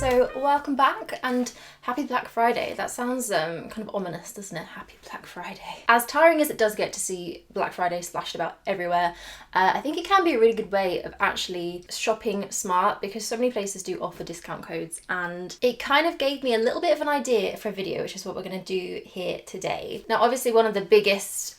So welcome back and happy Black Friday. That sounds kind of ominous, doesn't it? Happy Black Friday. As tiring as it does get to see Black Friday splashed about everywhere, I think it can be a really good way of actually shopping smart because so many places do offer discount codes, and it kind of gave me a little bit of an idea for a video, which is what we're going to do here today. Now obviously one of the biggest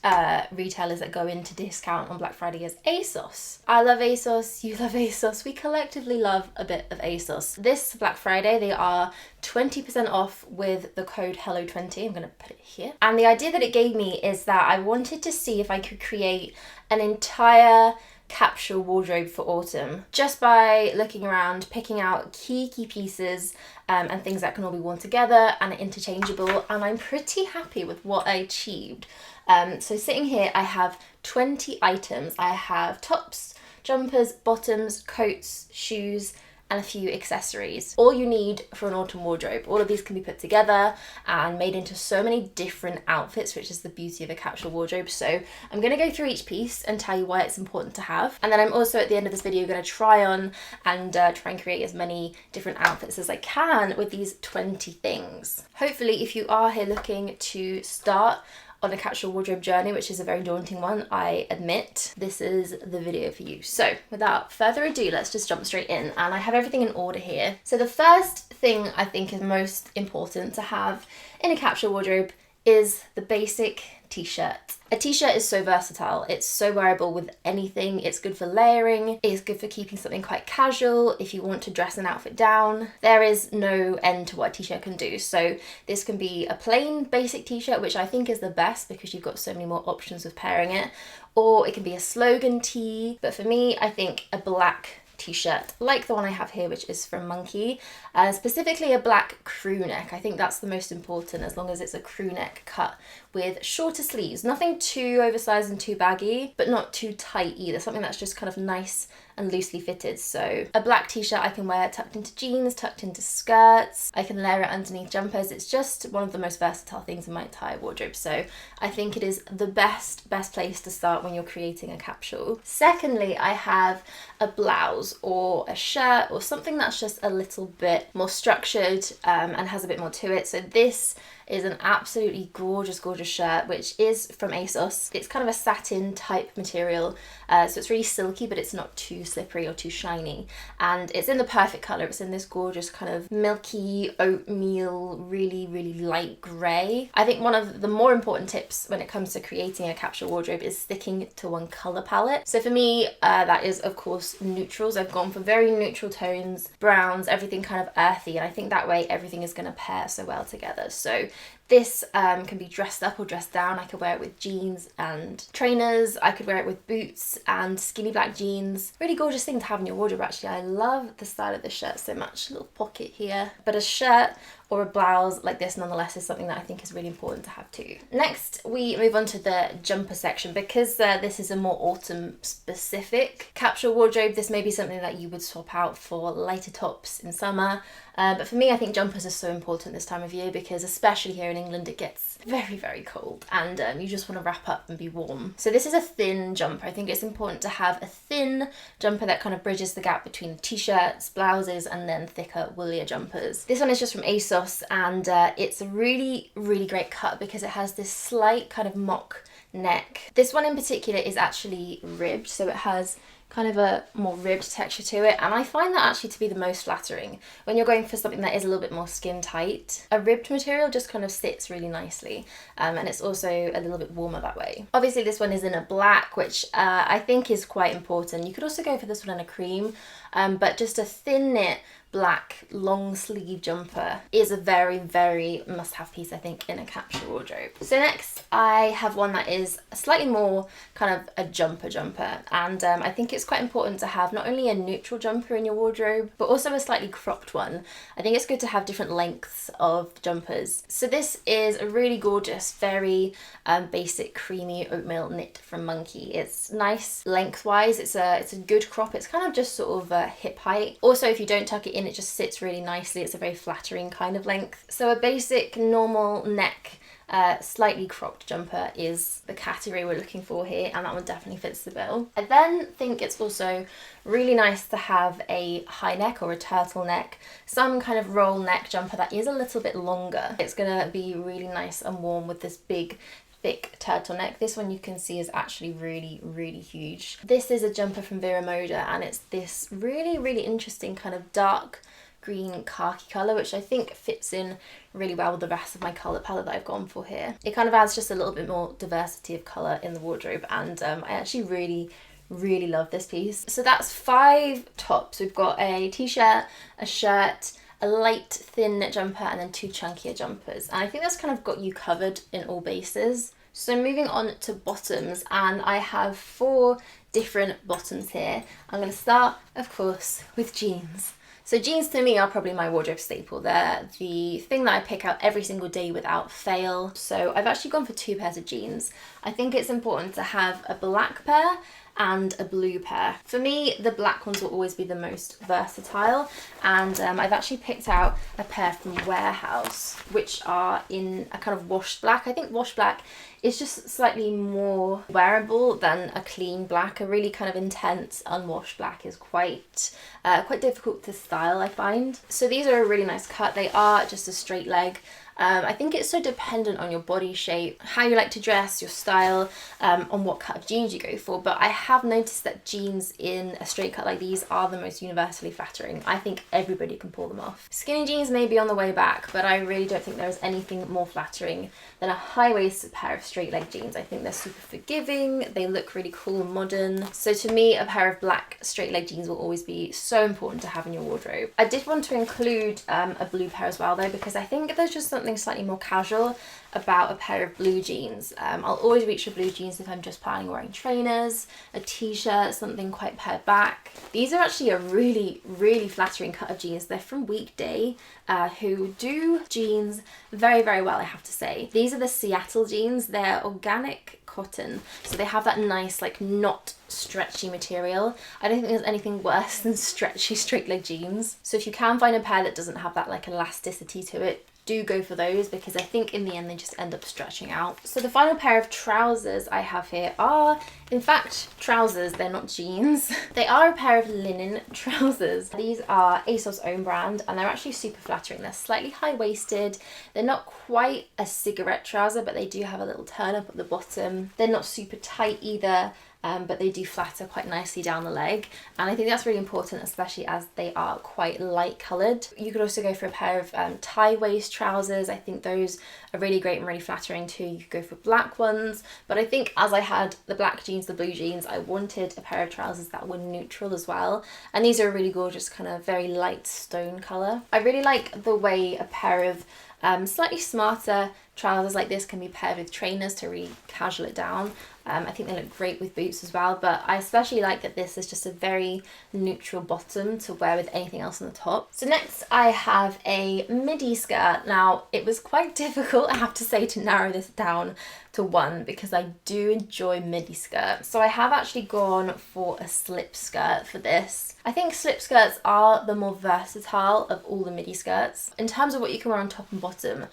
retailers that go into discount on Black Friday is ASOS. I love ASOS, you love ASOS, we collectively love a bit of ASOS. This Black Friday they are 20% off with the code HELLO20. I'm going to put it here. And the idea that it gave me is that I wanted to see if I could create an entire capsule wardrobe for autumn just by looking around, picking out key pieces and things that can all be worn together and are interchangeable, and I'm pretty happy with what I achieved. So sitting here I have 20 items. I have tops, jumpers, bottoms, coats, shoes, and a few accessories. All you need for an autumn wardrobe. All of these can be put together and made into so many different outfits, which is the beauty of a capsule wardrobe. So I'm gonna go through each piece and tell you why it's important to have. And then I'm also at the end of this video gonna try on and try and create as many different outfits as I can with these 20 things. Hopefully, if you are here looking to start on a capsule wardrobe journey, which is a very daunting one, I admit, this is the video for you. So without further ado, let's just jump straight in, and I have everything in order here. So the first thing I think is most important to have in a capsule wardrobe is the basic t-shirt. A t-shirt is so versatile. It's so wearable with anything. It's good for layering. It's good for keeping something quite casual. If you want to dress an outfit down, there is no end to what a t-shirt can do. So this can be a plain basic t-shirt, which I think is the best because you've got so many more options of pairing it, or it can be a slogan tee. But for me, I think a black t-shirt like the one I have here, which is from Monki, specifically a black crew neck. I think that's the most important, as long as it's a crew neck cut with shorter sleeves, nothing too oversized and too baggy, but not too tight either, something that's just kind of nice and loosely fitted. So a black t-shirt I can wear tucked into jeans, tucked into skirts, I can layer it underneath jumpers. It's just one of the most versatile things in my entire wardrobe, so I think it is the best place to start when you're creating a capsule. Secondly, I have a blouse or a shirt or something that's just a little bit more structured and has a bit more to it. So this is an absolutely gorgeous shirt, which is from ASOS. It's kind of a satin type material, so it's really silky, but it's not too slippery or too shiny. And it's in the perfect colour. It's in this gorgeous kind of milky oatmeal, really light grey. I think one of the more important tips when it comes to creating a capsule wardrobe is sticking to one colour palette. So for me, that is of course neutrals. I've gone for very neutral tones, browns, everything kind of earthy, and I think that way everything is going to pair so well together. So this can be dressed up or dressed down. I could wear it with jeans and trainers. I could wear it with boots and skinny black jeans. Really gorgeous thing to have in your wardrobe, actually. I love the style of this shirt so much. A little pocket here. But a shirt or a blouse like this nonetheless is something that I think is really important to have too. Next, we move on to the jumper section. Because this is a more autumn specific capsule wardrobe, this may be something that you would swap out for lighter tops in summer. But for me, I think jumpers are so important this time of year because especially here in England, it gets very cold and you just want to wrap up and be warm. So this is a thin jumper. I think it's important to have a thin jumper that kind of bridges the gap between t-shirts, blouses, and then thicker, woollier jumpers. This one is just from ASOS, and it's a really great cut because it has this slight kind of mock neck. This one in particular is actually ribbed, so it has kind of a more ribbed texture to it, and I find that actually to be the most flattering when you're going for something that is a little bit more skin tight. A ribbed material just kind of sits really nicely, and it's also a little bit warmer that way. Obviously this one is in a black, which I think is quite important. You could also go for this one in a cream, but just a thin knit black long sleeve jumper is a very must-have piece, I think, in a capsule wardrobe. So next I have one that is slightly more kind of a jumper, and I think it's quite important to have not only a neutral jumper in your wardrobe but also a slightly cropped one. I think it's good to have different lengths of jumpers. So this is a really gorgeous, very basic creamy oatmeal knit from Monki. It's nice lengthwise, it's a good crop, it's kind of just sort of hip height. Also, if you don't tuck it in, it just sits really nicely. It's a very flattering kind of length. So a basic normal neck slightly cropped jumper is the category we're looking for here, and that one definitely fits the bill. I then think it's also really nice to have a high neck or a turtleneck, some kind of roll neck jumper that is a little bit longer. It's gonna be really nice and warm with this big thick turtleneck. This one you can see is actually really huge. This is a jumper from Vero Moda, and it's this really interesting kind of dark green khaki colour, which I think fits in really well with the rest of my colour palette that I've gone for here. It kind of adds just a little bit more diversity of colour in the wardrobe, and I actually really love this piece. So that's 5 tops. We've got a t-shirt, a shirt, a light thin jumper, and then 2 chunkier jumpers, and I think that's kind of got you covered in all bases. So moving on to bottoms, and I have 4 different bottoms here. I'm going to start, of course, with jeans. So jeans to me are probably my wardrobe staple. They're the thing that I pick out every single day without fail. So I've actually gone for 2 pairs of jeans. I think it's important to have a black pair and a blue pair. For me, the black ones will always be the most versatile, and I've actually picked out a pair from Warehouse, which are in a kind of washed black. I think washed black is just slightly more wearable than a clean black. A really kind of intense unwashed black is quite difficult to style, I find. So these are a really nice cut. They are just a straight leg. I think it's so dependent on your body shape, how you like to dress, your style, on what cut of jeans you go for, but I have noticed that jeans in a straight cut like these are the most universally flattering. I think everybody can pull them off. Skinny jeans may be on the way back, but I really don't think there is anything more flattering than a high-waisted pair of straight leg jeans. I think they're super forgiving, they look really cool and modern. So to me, a pair of black straight leg jeans will always be so important to have in your wardrobe. I did want to include a blue pair as well though, because I think there's just something slightly more casual about a pair of blue jeans. I'll always reach for blue jeans if I'm just planning on wearing trainers, a t-shirt, something quite pared back. These are actually a really flattering cut of jeans. They're from Weekday, who do jeans very well, I have to say. These are the Seattle jeans. They're organic cotton, so they have that nice, like, not stretchy material. I don't think there's anything worse than stretchy straight leg jeans. So if you can find a pair that doesn't have that like elasticity to it, do go for those, because I think in the end they just end up stretching out. So the final pair of trousers I have here are, in fact, trousers. They're not jeans. They are a pair of linen trousers. These are ASOS own brand, and they're actually super flattering. They're slightly high-waisted. They're not quite a cigarette trouser, but they do have a little turn up at the bottom. They're not super tight either. But they do flatter quite nicely down the leg, and I think that's really important, especially as they are quite light coloured. You could also go for a pair of tie waist trousers. I think those are really great and really flattering too. You could go for black ones, but I think as I had the black jeans, the blue jeans, I wanted a pair of trousers that were neutral as well, and these are a really gorgeous kind of very light stone colour. I really like the way a pair of slightly smarter trousers like this can be paired with trainers to really casual it down. I think they look great with boots as well, but I especially like that this is just a very neutral bottom to wear with anything else on the top. So next I have a midi skirt. Now it was quite difficult, I have to say, to narrow this down to one, because I do enjoy midi skirts. So I have actually gone for a slip skirt for this. I think slip skirts are the more versatile of all the midi skirts. In terms of what you can wear on top and bottom,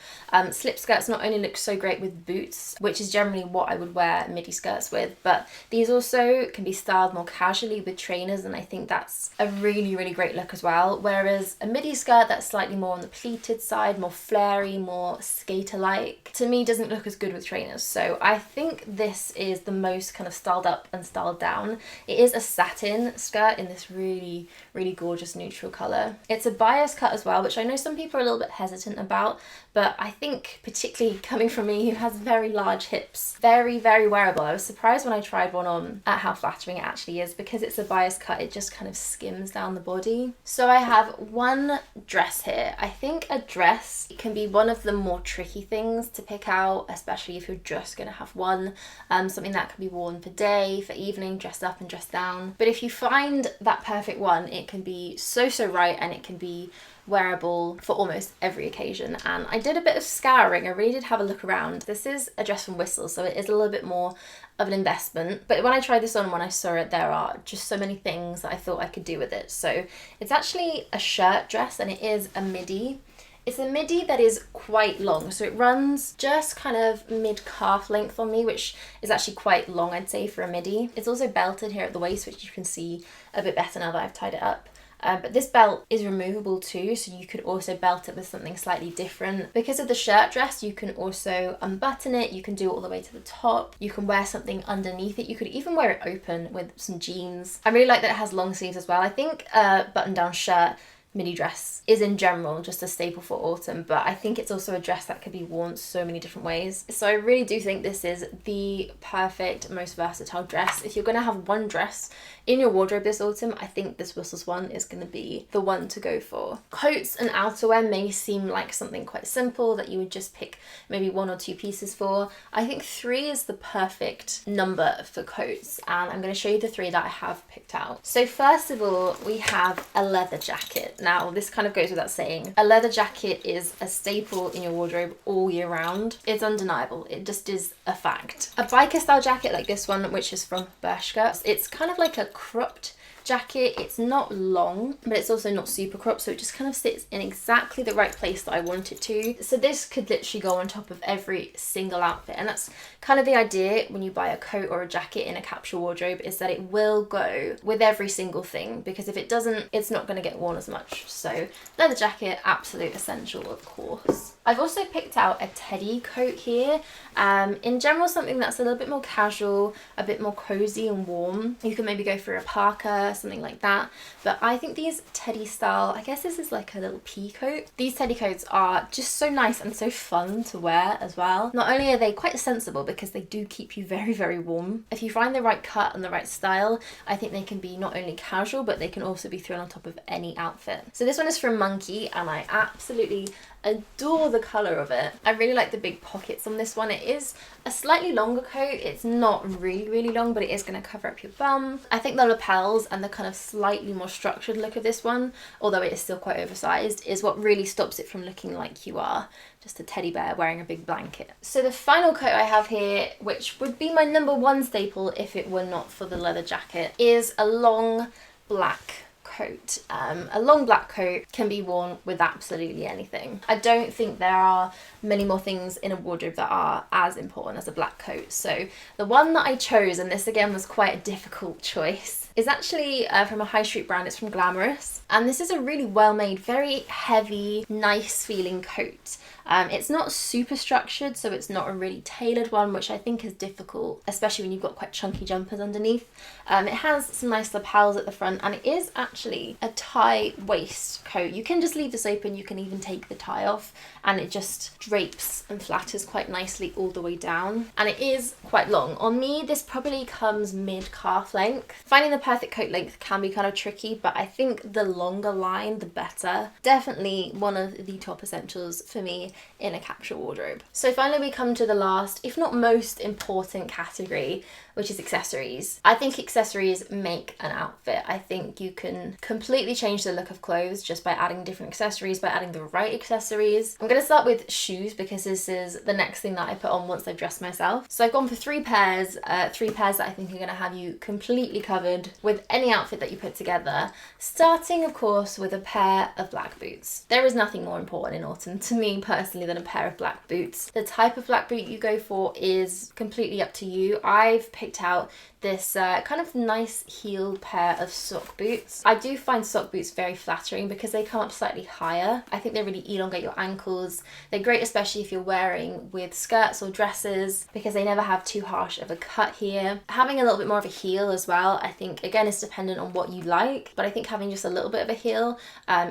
slip skirts not only look so great with boots, which is generally what I would wear midi skirts with, but these also can be styled more casually with trainers, and I think that's a really great look as well. Whereas a midi skirt that's slightly more on the pleated side, more flary, more skater-like, to me doesn't look as good with trainers. So I think this is the most kind of styled up and styled down. It is a satin skirt in this really gorgeous neutral colour. It's a bias cut as well, which I know some people are a little bit hesitant about, but I think particularly coming from me who has very large hips, very wearable. I was surprised when I tried one on at how flattering it actually is. Because it's a bias cut, it just kind of skims down the body. So I have one dress here. I think a dress can be one of the more tricky things to pick out, especially if you're just going to have one. Something that can be worn for day, for evening, dressed up and dressed down. But if you find that perfect one, it can be so right, and it can be wearable for almost every occasion. And I did a bit of scouring. I really did have a look around. This is a dress from Whistle, so it is a little bit more of an investment, but when I tried this on, when I saw it, there are just so many things that I thought I could do with it. So it's actually a shirt dress, and it is a midi. It's a midi that is quite long, so it runs just kind of mid-calf length on me, which is actually quite long, I'd say, for a midi. It's also belted here at the waist, which you can see a bit better now that I've tied it up. But this belt is removable too, so you could also belt it with something slightly different. Because of the shirt dress, you can also unbutton it, you can do it all the way to the top, you can wear something underneath it, you could even wear it open with some jeans. I really like that it has long sleeves as well. I think a button-down shirt midi dress is in general just a staple for autumn, but I think it's also a dress that could be worn so many different ways. So I really do think this is the perfect, most versatile dress. If you're going to have one dress in your wardrobe this autumn, I think this Whistles one is going to be the one to go for. Coats and outerwear may seem like something quite simple that you would just pick maybe 1 or 2 pieces for. I think 3 is the perfect number for coats, and I'm going to show you the 3 that I have picked out. So first of all, we have a leather jacket. Now, this kind of goes without saying. A leather jacket is a staple in your wardrobe all year round. It's undeniable. It just is a fact. A biker style jacket like this one, which is from Bershka, it's kind of like a cropped jacket. It's not long, but it's also not super cropped, so it just kind of sits in exactly the right place that I want it to. So this could literally go on top of every single outfit, and that's kind of the idea when you buy a coat or a jacket in a capsule wardrobe, is that it will go with every single thing, because if it doesn't, it's not going to get worn as much. So leather jacket, absolute essential, of course. I've also picked out a teddy coat here. In general, something that's a little bit more casual, a bit more cozy and warm. You can maybe go for a parka, something like that. But I think these teddy style, I guess this is like a little pea coat. These teddy coats are just so nice and so fun to wear as well. Not only are they quite sensible because they do keep you very, very warm. If you find the right cut and the right style, I think they can be not only casual, but they can also be thrown on top of any outfit. So this one is from Monki, and I absolutely adore the colour of it. I really like the big pockets on this one. It is a slightly longer coat. It's not really, really long, but it is going to cover up your bum. I think the lapels and the kind of slightly more structured look of this one, although it is still quite oversized, is what really stops it from looking like you are just a teddy bear wearing a big blanket. So the final coat I have here, which would be my #1 staple if it were not for the leather jacket, is a long black coat. A long black coat can be worn with absolutely anything. I don't think there are many more things in a wardrobe that are as important as a black coat. So the one that I chose, and this again was quite a difficult choice, is actually from a high street brand. It's from Glamorous, and this is a really well made, very heavy, nice feeling coat. It's not super structured, so it's not a really tailored one, which I think is difficult, especially when you've got quite chunky jumpers underneath. It has some nice lapels at the front, and it is actually a tie waist coat. You can just leave this open, you can even take the tie off, and it just drapes and flatters quite nicely all the way down. And it is quite long. On me, this probably comes mid-calf length. Finding the perfect coat length can be kind of tricky, but I think the longer line, the better. Definitely one of the top essentials for me in a capsule wardrobe. So finally we come to the last, if not most important category, which is accessories. I think accessories make an outfit. I think you can completely change the look of clothes just by adding different accessories, by adding the right accessories. I'm going to start with shoes because this is the next thing that I put on once I've dressed myself. So I've gone for 3 pairs that I think are going to have you completely covered with any outfit that you put together. Starting, of course, with a pair of black boots. There is nothing more important in autumn to me personally than a pair of black boots. The type of black boot you go for is completely up to you. I've picked out this kind of nice heeled pair of sock boots. I do find sock boots very flattering because they come up slightly higher. I think they really elongate your ankles. They're great especially if you're wearing with skirts or dresses because they never have too harsh of a cut here. Having a little bit more of a heel as well, I think again is dependent on what you like, but I think having just a little bit of a heel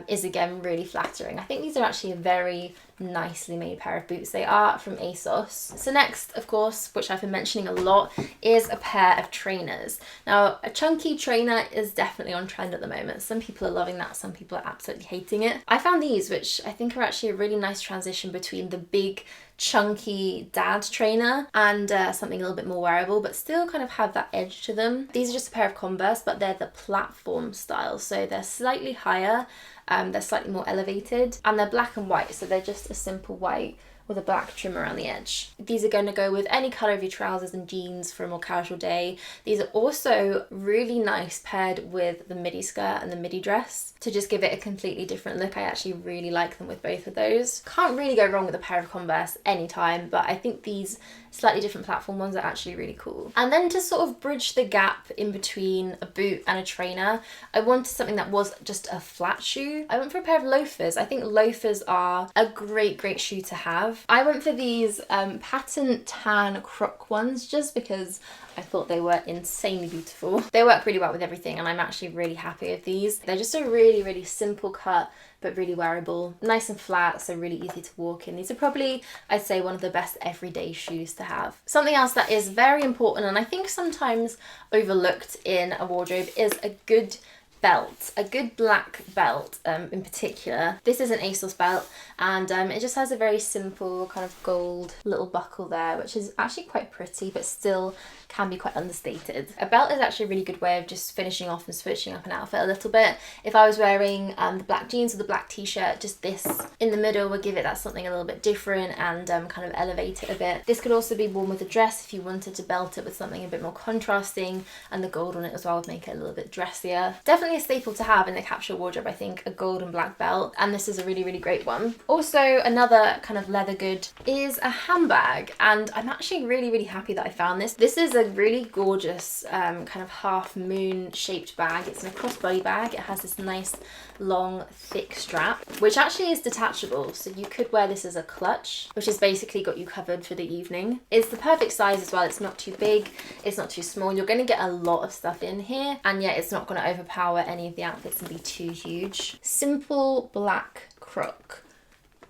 is again really flattering. I think these are actually a very nicely made pair of boots. They are from ASOS. So next, of course, which I've been mentioning a lot, is a pair of trainers. Now, a chunky trainer is definitely on trend at the moment. Some people are loving that, some people are absolutely hating it. I found these, which I think are actually a really nice transition between the big chunky dad trainer and something a little bit more wearable, but still kind of have that edge to them. These are just a pair of Converse, but they're the platform style, so they're slightly higher, they're slightly more elevated, and they're black and white, so they're just a simple white with a black trim around the edge. These are going to go with any colour of your trousers and jeans for a more casual day. These are also really nice paired with the midi skirt and the midi dress to just give it a completely different look. I actually really like them with both of those. Can't really go wrong with a pair of Converse anytime, but I think these slightly different platform ones are actually really cool. And then to sort of bridge the gap in between a boot and a trainer, I wanted something that was just a flat shoe. I went for a pair of loafers. I think loafers are a great shoe to have. I went for these patent tan Croc ones just because I thought they were insanely beautiful. They work really well with everything and I'm actually really happy with these. They're just a really simple cut but really wearable. Nice and flat, so really easy to walk in. These are probably, I'd say, one of the best everyday shoes to have. Something else that is very important and I think sometimes overlooked in a wardrobe is a good belt, a good black belt in particular. This is an ASOS belt and it just has a very simple kind of gold little buckle there, which is actually quite pretty but still can be quite understated. A belt is actually a really good way of just finishing off and switching up an outfit a little bit. If I was wearing the black jeans or the black t-shirt, just this in the middle would give it that something a little bit different and kind of elevate it a bit. This could also be worn with a dress if you wanted to belt it with something a bit more contrasting, and the gold on it as well would make it a little bit dressier. Definitely a staple to have in the capsule wardrobe, I think, a gold and black belt, and this is a really great one. Also, another kind of leather good is a handbag, and I'm actually really happy that I found this. This is a really gorgeous kind of half moon shaped bag. It's in a crossbody bag. It has this nice long thick strap which actually is detachable, so you could wear this as a clutch, which has basically got you covered for the evening. It's the perfect size as well. It's not too big, it's not too small. You're going to get a lot of stuff in here and yet it's not going to overpower any of the outfits and be too huge. Simple black Croc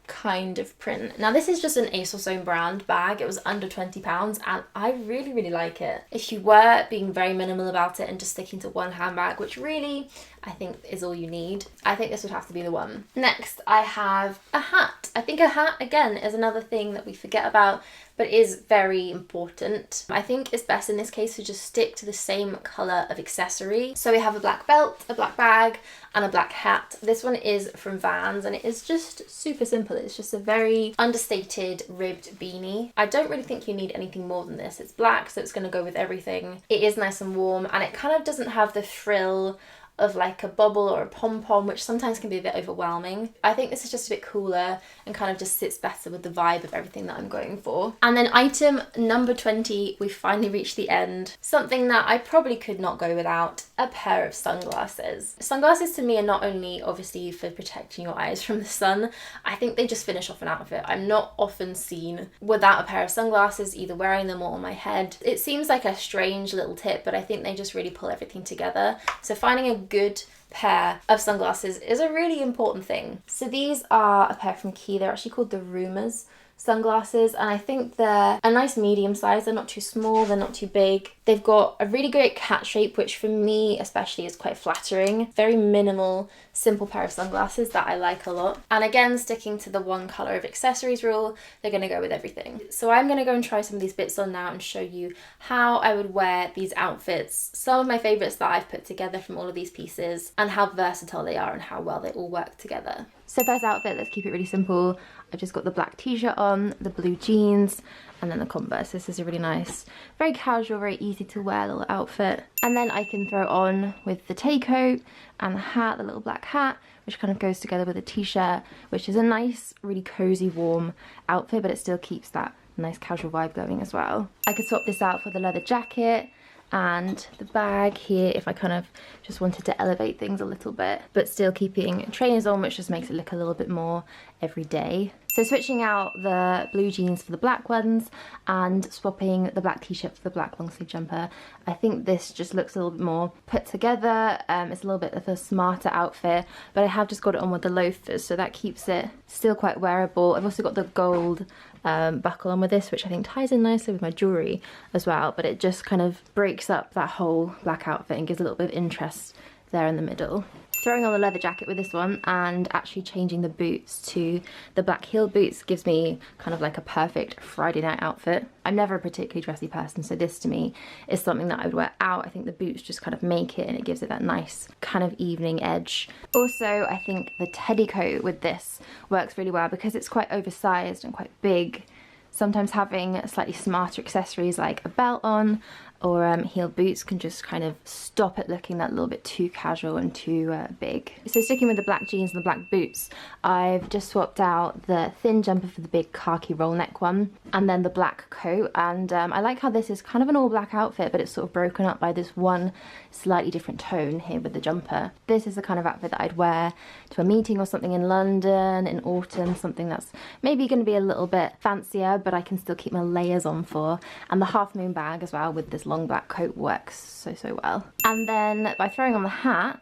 kind of print. Now this is just an ASOS own brand bag. It was under £20 and I really like it. If you were being very minimal about it and just sticking to one handbag, which really I think is all you need, I think this would have to be the one. Next I have a hat. I think a hat again is another thing that we forget about but is very important. I think it's best in this case to just stick to the same colour of accessory. So we have a black belt, a black bag and a black hat. This one is from Vans and it is just super simple. It's just a very understated ribbed beanie. I don't really think you need anything more than this. It's black, so it's going to go with everything. It is nice and warm and it kind of doesn't have the frill of like a bubble or a pom-pom, which sometimes can be a bit overwhelming. I think this is just a bit cooler and kind of just sits better with the vibe of everything that I'm going for. And then item number 20, we finally reached the end. Something that I probably could not go without, a pair of sunglasses. Sunglasses to me are not only obviously for protecting your eyes from the sun, I think they just finish off an outfit. I'm not often seen without a pair of sunglasses, either wearing them or on my head. It seems like a strange little tip, but I think they just really pull everything together. So finding a good pair of sunglasses is a really important thing. So these are a pair from Quay. They're actually called the Rumours sunglasses and I think they're a nice medium size. They're not too small, they're not too big. They've got a really great cat shape, which for me especially is quite flattering. Very minimal, simple pair of sunglasses that I like a lot. And again, sticking to the one colour of accessories rule, they're going to go with everything. So I'm going to go and try some of these bits on now and show you how I would wear these outfits. Some of my favourites that I've put together from all of these pieces and how versatile they are and how well they all work together. So first outfit, let's keep it really simple. I've just got the black t-shirt on, the blue jeans, and then the Converse. This is a really nice, very casual, very easy to wear little outfit. And then I can throw on with the tay coat and the hat, the little black hat, which kind of goes together with a t-shirt, which is a nice, really cozy, warm outfit, but it still keeps that nice casual vibe going as well. I could swap this out for the leather jacket and the bag here if I kind of just wanted to elevate things a little bit, but still keeping trainers on, which just makes it look a little bit more everyday. So switching out the blue jeans for the black ones and swapping the black t-shirt for the black long sleeve jumper. I think this just looks a little bit more put together. It's a little bit of a smarter outfit, but I have just got it on with the loafers, so that keeps it still quite wearable. I've also got the gold buckle on with this, which I think ties in nicely with my jewellery as well, but it just kind of breaks up that whole black outfit and gives a little bit of interest there in the middle. Throwing on the leather jacket with this one and actually changing the boots to the black heel boots gives me kind of like a perfect Friday night outfit. I'm never a particularly dressy person, so this to me is something that I would wear out. I think the boots just kind of make it and it gives it that nice kind of evening edge. Also, I think the teddy coat with this works really well because it's quite oversized and quite big. Sometimes having slightly smarter accessories like a belt on or heel boots can just kind of stop it looking that little bit too casual and too big. So sticking with the black jeans and the black boots, I've just swapped out the thin jumper for the big khaki roll neck one and then the black coat, and I like how this is kind of an all black outfit but it's sort of broken up by this one slightly different tone here with the jumper. This is the kind of outfit that I'd wear to a meeting or something in London in autumn, something that's maybe going to be a little bit fancier but I can still keep my layers on for, and the half moon bag as well with this long black coat works so well. And then by throwing on the hat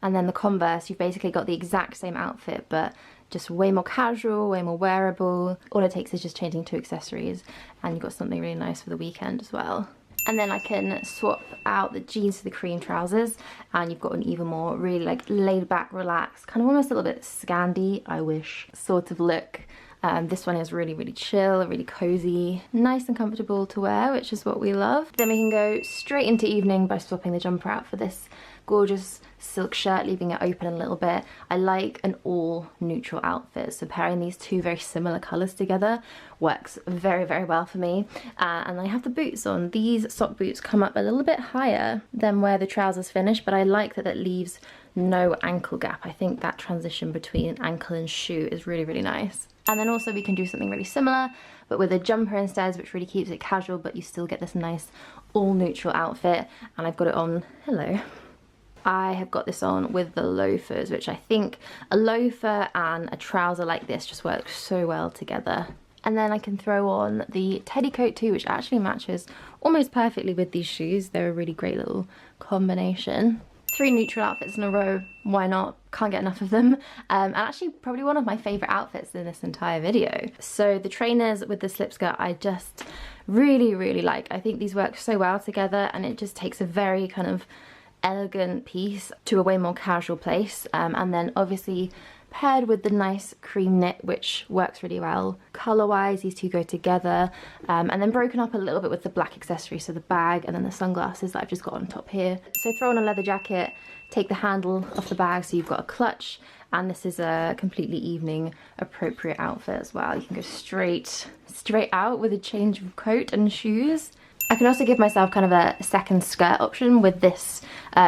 and then the Converse, you've basically got the exact same outfit but just way more casual, way more wearable. All it takes is just changing 2 accessories and you've got something really nice for the weekend as well. And then I can swap out the jeans for the cream trousers and you've got an even more really like laid back, relaxed, kind of almost a little bit Scandi, I wish, sort of look. This one is really chill, really cozy, nice and comfortable to wear, which is what we love. Then we can go straight into evening by swapping the jumper out for this gorgeous silk shirt, leaving it open a little bit. I like an all neutral outfit, so pairing these 2 very similar colours together works very well for me. And I have the boots on. These sock boots come up a little bit higher than where the trousers finish, but I like that it leaves no ankle gap. I think that transition between ankle and shoe is really nice. And then also we can do something really similar, but with a jumper instead, which really keeps it casual, but you still get this nice all neutral outfit. And I've got it on, hello. I have got this on with the loafers, which I think a loafer and a trouser like this just work so well together. And then I can throw on the teddy coat too, which actually matches almost perfectly with these shoes. They're a really great little combination. 3 neutral outfits in a row, why not? Can't get enough of them. And actually probably one of my favourite outfits in this entire video. So the trainers with the slip skirt I just really like. I think these work so well together and it just takes a very kind of elegant piece to a way more casual place. And then obviously paired with the nice cream knit, which works really well. Colour-wise, these 2 go together. And then broken up a little bit with the black accessory, so the bag and then the sunglasses that I've just got on top here. So throw on a leather jacket, take the handle off the bag so you've got a clutch, and this is a completely evening appropriate outfit as well. You can go straight out with a change of coat and shoes. I can also give myself kind of a second skirt option with this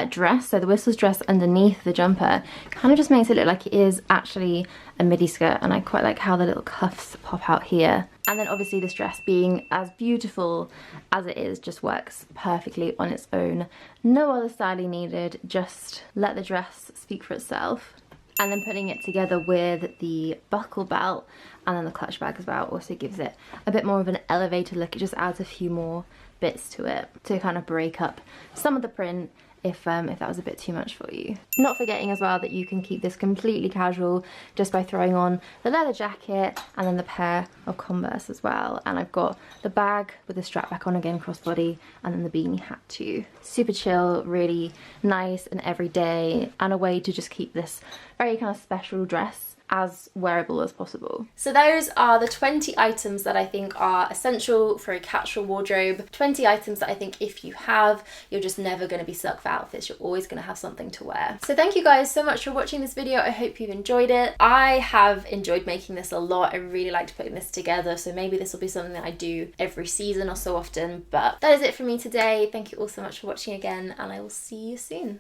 dress. So the whistles dress underneath the jumper kind of just makes it look like it is actually a midi skirt, and I quite like how the little cuffs pop out here. And then obviously this dress, being as beautiful as it is, just works perfectly on its own. No other styling needed, just let the dress speak for itself. And then putting it together with the buckle belt and then the clutch bag as well also gives it a bit more of an elevated look. It just adds a few more bits to it to kind of break up some of the print if that was a bit too much for you. Not forgetting as well that you can keep this completely casual just by throwing on the leather jacket and then the pair of Converse as well. And I've got the bag with the strap back on again, crossbody, and then the beanie hat too. Super chill, really nice and everyday, and a way to just keep this very kind of special dress as wearable as possible. So those are the 20 items that I think are essential for a casual wardrobe. 20 items that I think if you have, you're just never going to be stuck for outfits. You're always going to have something to wear. So thank you guys so much for watching this video. I hope you've enjoyed it. I have enjoyed making this a lot. I really liked putting this together, so maybe this will be something that I do every season or so often. But that is it for me today. Thank you all so much for watching again, and I will see you soon.